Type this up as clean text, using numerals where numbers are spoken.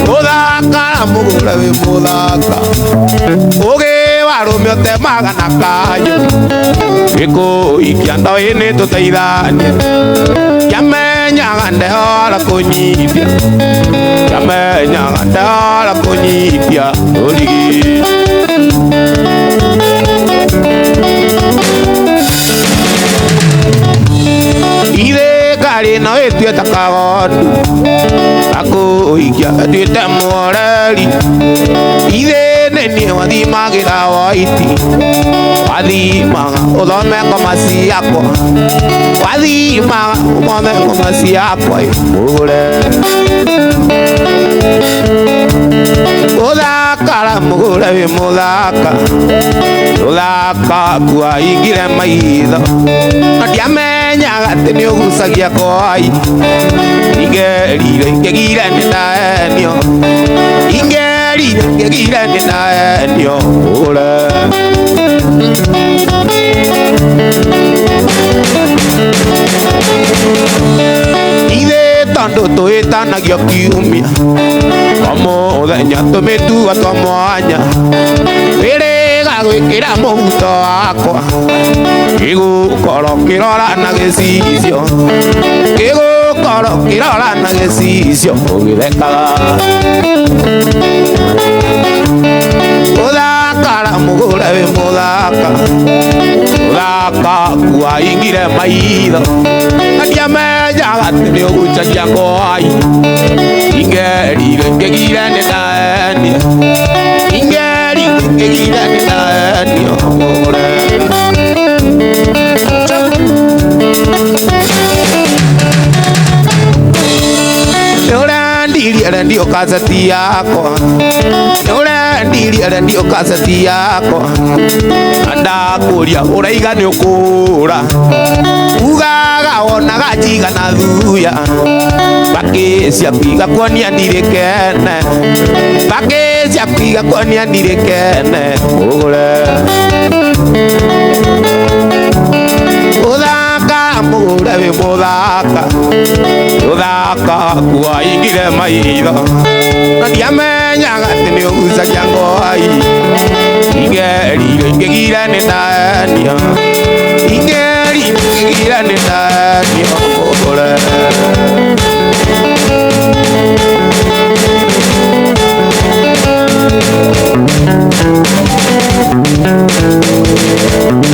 Muthaka mugura wi muthaka ugi warumio te magana kayo Iko ikianda ine tuteithania Yamenyaga ndeora kunyithia Yamenyaga ndeora kunyithia Oligi Ithe kari no ituĩte kagondu Akuikia atuĩte mũoreri Ithe nĩ niĩ wathimagĩra waiti Wathimaga ũthome ngoma ciakwa Wathimaga ũthome ngoma ciakwa Mũgũre Mũthaka mũgũre wĩ mũthaka Mũthaka kuahingire maitho Na ndiamenyaga atĩ nĩ ũgucagia kwai Ingerire ingĩgire nĩ ndaenio Ingerire ingĩgire nĩ ndaenio Mũgũre Ithe tondũ tũĩtanagio kiumia O mũthenya tũmĩtuga twa mwanya Wĩrĩga gwĩkĩra mũbuto wakwa Gĩgũkorwo kĩrora na gĩcicio Gĩgũkorwo kĩrora na gĩcicio Ũgĩthekaga Mũthaka mũgũre wĩ mũthaka Mũthaka kuahingire maitho Na ndiamenyaga atĩ nĩ ũgucagia kwai Ingerire ingĩgire nĩ ndaenio Ingerire ingĩgire nĩ ndaenio Mũgũre Nĩũrendirie rendio kaseti yakwa Nĩũrendirie rendio kaseti yakwa Na ndakũria ũraiga nĩ ũkũra Ugaga wonaga njiga na thuya Mbakĩ ciaku igakuonia ndirĩ kene Mbakĩ ciaku igakuonia ndirĩ kene Mũgũre Mũthaka mũgũre wĩ mũthaka Mũthaka kuahingire maitho Na ndiamenyaga atĩ nĩ ũgucagia ngwai Ingerire ingĩgire nĩ ndaenio Ingerire ingĩgire nĩ ndaenio Mũgũre Thank you.